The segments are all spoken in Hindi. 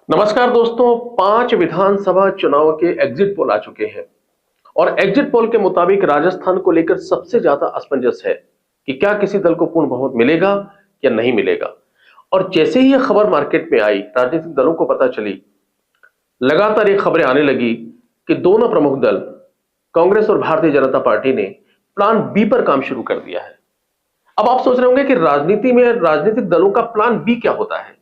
नमस्कार दोस्तों। 5 विधानसभा चुनाव के एग्जिट पोल आ चुके हैं और एग्जिट पोल के मुताबिक राजस्थान को लेकर सबसे ज्यादा असमंजस है कि क्या किसी दल को पूर्ण बहुमत मिलेगा या नहीं मिलेगा। और जैसे ही यह खबर मार्केट में आई, राजनीतिक दलों को पता चली, लगातार ये खबरें आने लगी कि दोनों प्रमुख दल कांग्रेस और भारतीय जनता पार्टी ने प्लान बी पर काम शुरू कर दिया है। अब आप सोच रहे होंगे कि राजनीति में राजनीतिक दलों का प्लान बी क्या होता है।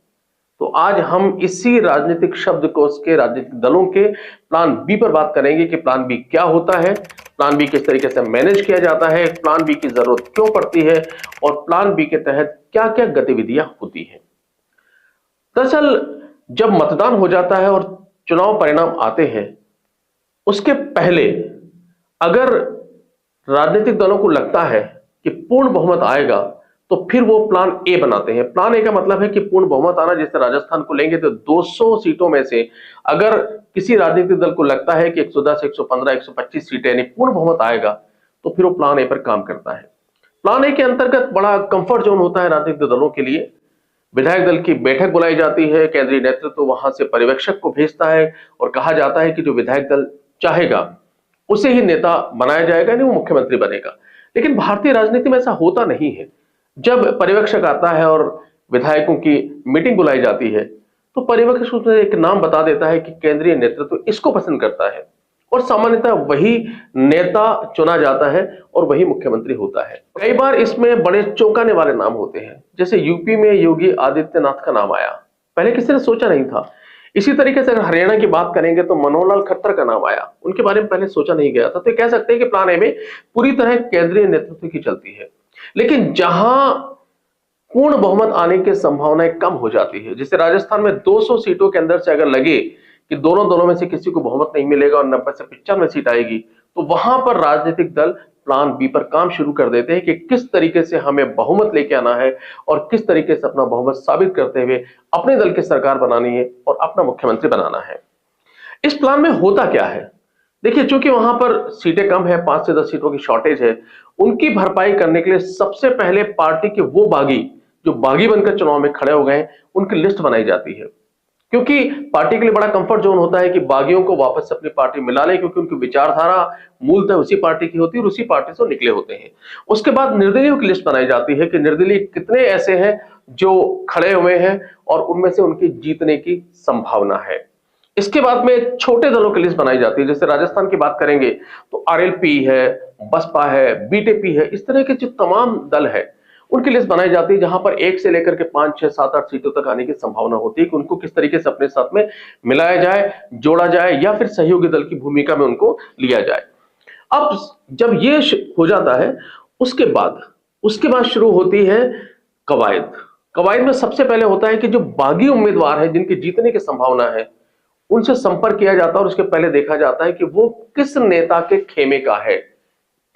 तो आज हम इसी राजनीतिक शब्दकोश के राजनीतिक दलों के प्लान बी पर बात करेंगे कि प्लान बी क्या होता है, प्लान बी किस तरीके से मैनेज किया जाता है, प्लान बी की जरूरत क्यों पड़ती है और प्लान बी के तहत क्या क्या गतिविधियां होती हैं। दरअसल जब मतदान हो जाता है और चुनाव परिणाम आते हैं, उसके पहले अगर राजनीतिक दलों को लगता है कि पूर्ण बहुमत आएगा तो फिर वो प्लान ए बनाते हैं। प्लान ए का मतलब है कि पूर्ण बहुमत आना। जैसे राजस्थान को लेंगे तो 200 सीटों में से अगर किसी राजनीतिक दल को लगता है कि 110, 115, 125 सीटें यानी पूर्ण बहुमत आएगा तो फिर वो प्लान ए पर काम करता है। प्लान ए के अंतर्गत बड़ा कंफर्ट जोन होता है राजनीतिक दलों के लिए। विधायक दल की बैठक बुलाई जाती है, केंद्रीय नेतृत्व वहां से पर्यवेक्षक को भेजता है और कहा जाता है कि जो विधायक दल चाहेगा उसे ही नेता बनाया जाएगा, नहीं वो मुख्यमंत्री बनेगा। लेकिन भारतीय राजनीति में ऐसा होता नहीं है। जब पर्यवेक्षक आता है और विधायकों की मीटिंग बुलाई जाती है तो पर्यवेक्षक उसमें एक नाम बता देता है कि केंद्रीय नेतृत्व इसको पसंद करता है और सामान्यतः वही नेता चुना जाता है और वही मुख्यमंत्री होता है। कई बार इसमें बड़े चौंकाने वाले नाम होते हैं। जैसे यूपी में योगी आदित्यनाथ का नाम आया, पहले किसी ने सोचा नहीं था। इसी तरीके से अगर हरियाणा की बात करेंगे तो मनोहर लाल खट्टर का नाम आया, उनके बारे में पहले सोचा नहीं गया था। तो कह सकते हैं कि प्लान ए में पूरी तरह केंद्रीय नेतृत्व की चलती है। लेकिन जहां पूर्ण बहुमत आने की संभावनाएं कम हो जाती है, जैसे राजस्थान में 200 सीटों के अंदर से अगर लगे कि दोनों दलों में से किसी को बहुमत नहीं मिलेगा और 90 से 95 सीट आएगी, तो वहां पर राजनीतिक दल प्लान बी पर काम शुरू कर देते हैं कि किस तरीके से हमें बहुमत लेके आना है और किस तरीके से अपना बहुमत साबित करते हुए अपने दल की सरकार बनानी है और अपना मुख्यमंत्री बनाना है। इस प्लान में होता क्या है, देखिए, चूंकि वहां पर सीटें कम है, 5 से 10 सीटों की शॉर्टेज है, उनकी भरपाई करने के लिए सबसे पहले पार्टी के वो बागी जो बागी बनकर चुनाव में खड़े हो गए हैं उनकी लिस्ट बनाई जाती है। क्योंकि पार्टी के लिए बड़ा कंफर्ट जोन होता है कि बागियों को वापस अपनी पार्टी मिला ले, क्योंकि उनकी विचारधारा मूलतः उसी पार्टी की होती है और उसी पार्टी से निकले होते हैं। उसके बाद निर्दलीयों की लिस्ट बनाई जाती है कि निर्दलीय कितने ऐसे हैं जो खड़े हुए हैं और उनमें से उनकी जीतने की संभावना है। इसके बाद में छोटे दलों की लिस्ट बनाई जाती है। जैसे राजस्थान की बात करेंगे तो आरएलपी है, बसपा है, बीजेपी है, इस तरह के जो तमाम दल है उनकी लिस्ट बनाई जाती है, जहां पर 1 से लेकर के 5, 6, 7, 8 सीटों तक आने की संभावना होती है कि उनको किस तरीके से अपने साथ में मिलाया जाए, जोड़ा जाए या फिर सहयोगी दल की भूमिका में उनको लिया जाए। अब जब ये हो जाता है उसके बाद शुरू होती है कवायद। कवायद में सबसे पहले होता है कि जो बागी उम्मीदवार है जिनकी जीतने की संभावना है उनसे संपर्क किया जाता है और उसके पहले देखा जाता है कि वो किस नेता के खेमे का है।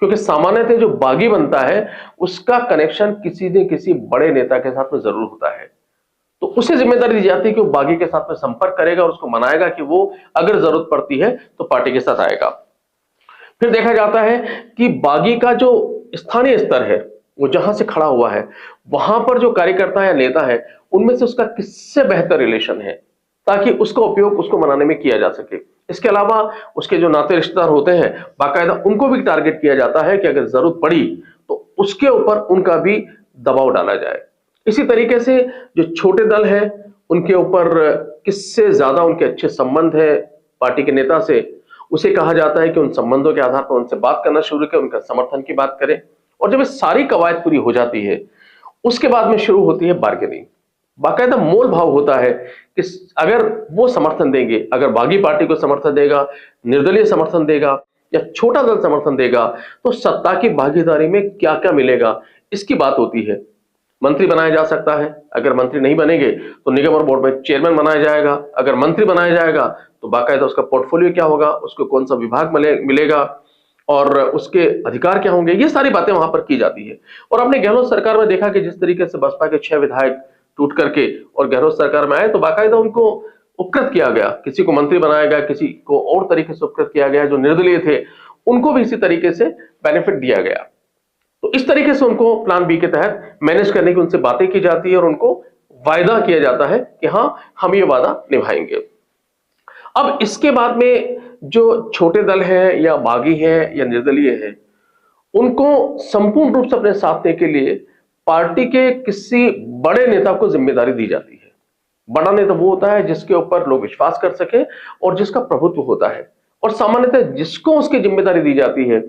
क्योंकि सामान्यतः जो बागी बनता है उसका कनेक्शन किसी न किसी बड़े नेता के साथ में जरूर होता है, तो उसे जिम्मेदारी दी जाती है कि वो बागी के साथ में संपर्क करेगा और उसको मनाएगा कि वो अगर जरूरत पड़ती है तो पार्टी के साथ आएगा। फिर देखा जाता है कि बागी का जो स्थानीय स्तर है, वो जहां से खड़ा हुआ है, वहां पर जो कार्यकर्ता या नेता है उनमें से उसका किससे बेहतर रिलेशन है, ताकि उसका उपयोग उसको मनाने में किया जा सके। इसके अलावा उसके जो नाते रिश्तेदार होते हैं, बाकायदा उनको भी टारगेट किया जाता है कि अगर जरूरत पड़ी तो उसके ऊपर उनका भी दबाव डाला जाए। इसी तरीके से जो छोटे दल है उनके ऊपर किससे ज्यादा उनके अच्छे संबंध है पार्टी के नेता से, उसे कहा जाता है कि उन संबंधों के आधार पर उनसे बात करना शुरू करें, उनका समर्थन की बात करें। और जब ये सारी कवायद पूरी हो जाती है उसके बाद में शुरू होती है बार्गेनिंग। बाकायदा मोल भाव होता है कि अगर वो समर्थन देंगे, अगर बागी पार्टी को समर्थन देगा, निर्दलीय समर्थन देगा या छोटा दल समर्थन देगा, तो सत्ता की भागीदारी में क्या क्या मिलेगा इसकी बात होती है। मंत्री बनाया जा सकता है, अगर मंत्री नहीं बनेंगे तो निगम और बोर्ड में चेयरमैन बनाया जाएगा, अगर मंत्री बनाया जाएगा तो बाकायदा उसका पोर्टफोलियो क्या होगा, उसको कौन सा विभाग मिलेगा और उसके अधिकार क्या होंगे, ये सारी बातें वहां पर की जाती है। और हमने गहलोत सरकार में देखा कि जिस तरीके से बसपा के 6 विधायक टूट करके और गहलोत सरकार में आए तो बाकायदा उनको उपकृत किया गया, किसी को मंत्री बनाया गया, किसी को और तरीके से उपकृत किया गया। जो निर्दलीय थे उनको भी इसी तरीके से बेनिफिट दिया गया। तो इस तरीके से उनको प्लान बी के तहत मैनेज करने की उनसे बातें की जाती है और उनको वायदा किया जाता है कि हाँ हम ये वादा निभाएंगे। अब इसके बाद में जो छोटे दल हैं या बागी हैं या निर्दलीय हैं, उनको संपूर्ण रूप से अपने साथ देने के लिए पार्टी के किसी बड़े नेता को जिम्मेदारी दी जाती है। बड़ा नेता वो होता है जिसके ऊपर लोग विश्वास कर सके और जिसका प्रभुत्व होता है, और सामान्यतः जिसको उसकी जिम्मेदारी दी जाती है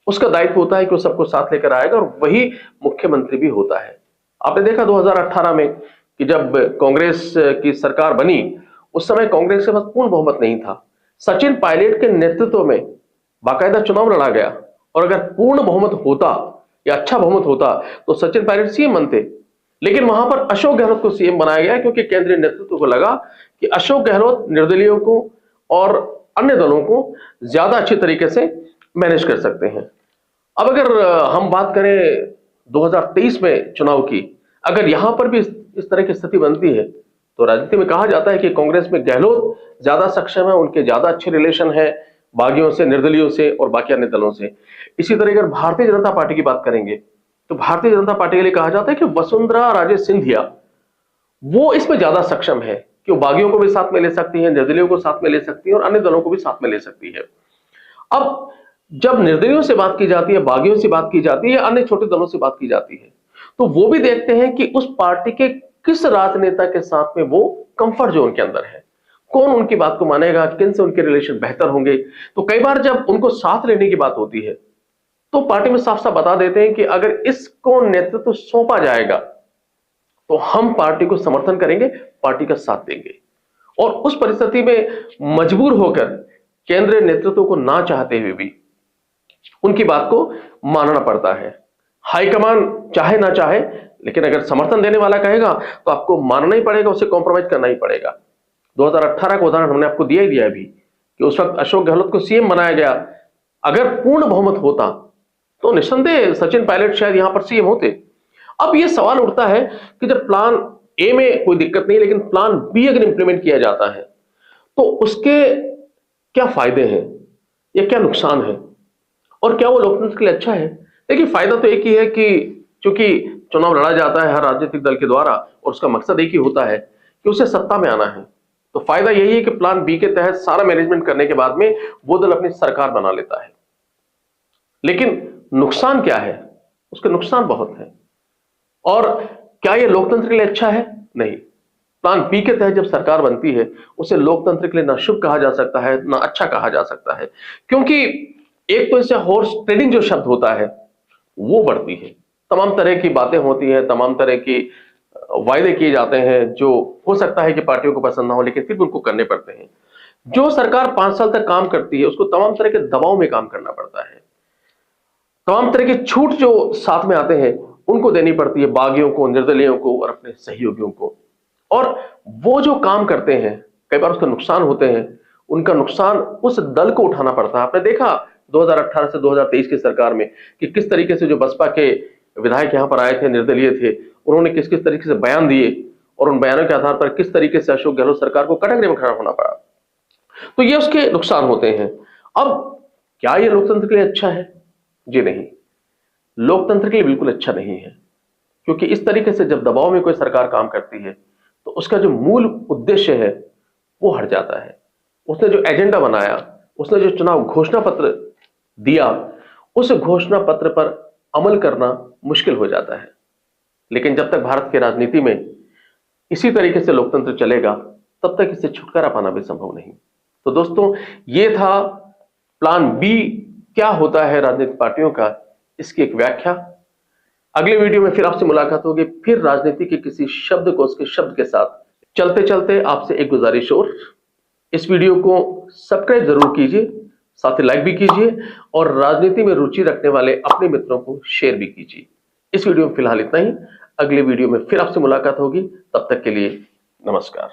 उसका दायित्व होता है कि वो सबको साथ लेकर आएगा, और वही मुख्यमंत्री भी होता है। आपने देखा 2018 में कि जब कांग्रेस की सरकार बनी, उस समय कांग्रेस के पास पूर्ण बहुमत नहीं था। सचिन पायलट के नेतृत्व में बाकायदा चुनाव लड़ा गया, और अगर पूर्ण बहुमत होता या अच्छा बहुमत होता तो सचिन पायलट सीएम बनते। लेकिन वहां पर अशोक गहलोत को सीएम बनाया गया, क्योंकि केंद्रीय नेतृत्व को लगा कि अशोक गहलोत निर्दलीयों को और अन्य दलों को ज्यादा अच्छी तरीके से मैनेज कर सकते हैं। अब अगर हम बात करें 2023 में चुनाव की, अगर यहां पर भी इस तरह की स्थिति बनती है तो राजनीति में कहा जाता है कि कांग्रेस में गहलोत ज्यादा सक्षम है, उनके ज्यादा अच्छे रिलेशन है बागियों से, निर्दलियों से और बाकी अन्य दलों से। इसी तरह अगर भारतीय जनता पार्टी की बात करेंगे तो भारतीय जनता पार्टी के लिए कहा जाता है कि वसुंधरा राजे सिंधिया वो इसमें ज्यादा सक्षम है कि वो बागियों को भी साथ में ले सकती है, निर्दलियों को साथ में ले सकती है और अन्य दलों को भी साथ में ले सकती है। अब जब निर्दलियों से बात की जाती है, बागियों से बात की जाती है, अन्य छोटे दलों से बात की जाती है, तो वो भी देखते हैं कि उस पार्टी के किस राजनेता के साथ में वो कंफर्ट जोन के अंदर है, कौन उनकी बात को मानेगा, किन से उनके रिलेशन बेहतर होंगे। तो कई बार जब उनको साथ लेने की बात होती है तो पार्टी में साफ साफ बता देते हैं कि अगर इसको नेतृत्व सौंपा जाएगा तो हम पार्टी को समर्थन करेंगे, पार्टी का साथ देंगे। और उस परिस्थिति में मजबूर होकर केंद्रीय नेतृत्व को ना चाहते हुए भी उनकी बात को मानना पड़ता है। हाईकमान चाहे ना चाहे, लेकिन अगर समर्थन देने वाला कहेगा तो आपको मानना ही पड़ेगा, उसे कॉम्प्रोमाइज करना ही पड़ेगा। 2018 का उदाहरण हमने आपको दिया ही दिया अभी कि उस वक्त अशोक गहलोत को सीएम बनाया गया। अगर पूर्ण बहुमत होता तो निस्संदेह सचिन पायलट शायद यहां पर सीएम होते। अब यह सवाल उठता है कि जब प्लान ए में कोई दिक्कत नहीं, लेकिन प्लान बी अगर इंप्लीमेंट किया जाता है तो उसके क्या फायदे हैं या क्या नुकसान है, और क्या वो लोकतंत्र के लिए अच्छा है? देखिए, फायदा तो एक ही है कि चूंकि चुनाव लड़ा जाता है हर राजनीतिक दल के द्वारा और उसका मकसद एक ही होता है कि उसे सत्ता में आना है, तो फायदा यही है कि प्लान बी के तहत सारा मैनेजमेंट करने के बाद में वो दल अपनी सरकार बना लेता है। लेकिन नुकसान क्या है? उसके नुकसान बहुत है। और क्या यह लोकतंत्र के लिए अच्छा है? नहीं। प्लान बी के तहत जब सरकार बनती है उसे लोकतंत्र के लिए ना शुभ कहा जा सकता है ना अच्छा कहा जा सकता है, क्योंकि एक तो इससे हॉर्स ट्रेडिंग जो शब्द होता है वो बढ़ती है, तमाम तरह की बातें होती हैं, तमाम तरह की वायदे किए जाते हैं जो हो सकता है कि पार्टियों को पसंद ना हो, लेकिन फिर उनको करने पड़ते हैं। जो सरकार 5 साल तक काम करती है उसको तमाम तरह के दबाव में काम करना पड़ता है, तमाम तरह की छूट जो साथ में आते हैं उनको देनी पड़ती है, बागियों को, निर्दलियों को और अपने सहयोगियों को। और वो जो काम करते हैं कई बार उसके नुकसान होते हैं, उनका नुकसान उस दल को उठाना पड़ता है। आपने देखा 2018 से 2023 की सरकार में कि किस तरीके से जो बसपा के विधायक यहां पर आए थे, निर्दलीय थे, उन्होंने किस किस तरीके से बयान दिए और उन बयानों के आधार पर किस तरीके से अशोक गहलोत सरकार को कटघरे में खड़ा होना पड़ा। तो ये उसके नुकसान होते हैं। अब क्या ये लोकतंत्र के लिए अच्छा है? जी नहीं, लोकतंत्र के लिए बिल्कुल अच्छा नहीं है, क्योंकि इस तरीके से जब दबाव में कोई सरकार काम करती है तो उसका जो मूल उद्देश्य है वो हट जाता है। उसने जो एजेंडा बनाया, उसने जो चुनाव घोषणा पत्र दिया, उस घोषणा पत्र पर अमल करना मुश्किल हो जाता है। लेकिन जब तक भारत की राजनीति में इसी तरीके से लोकतंत्र चलेगा तब तक इससे छुटकारा पाना भी संभव नहीं। तो दोस्तों, ये था प्लान बी क्या होता है राजनीतिक पार्टियों का, इसकी एक व्याख्या। अगले वीडियो में फिर आपसे मुलाकात होगी, फिर राजनीति के किसी शब्द को उसके शब्द के साथ। चलते चलते आपसे एक गुजारिश और, इस वीडियो को सब्सक्राइब जरूर कीजिए, साथ ही लाइक भी कीजिए और राजनीति में रुचि रखने वाले अपने मित्रों को शेयर भी कीजिए। इस वीडियो में फिलहाल इतना ही, अगले वीडियो में फिर आपसे मुलाकात होगी, तब तक के लिए नमस्कार।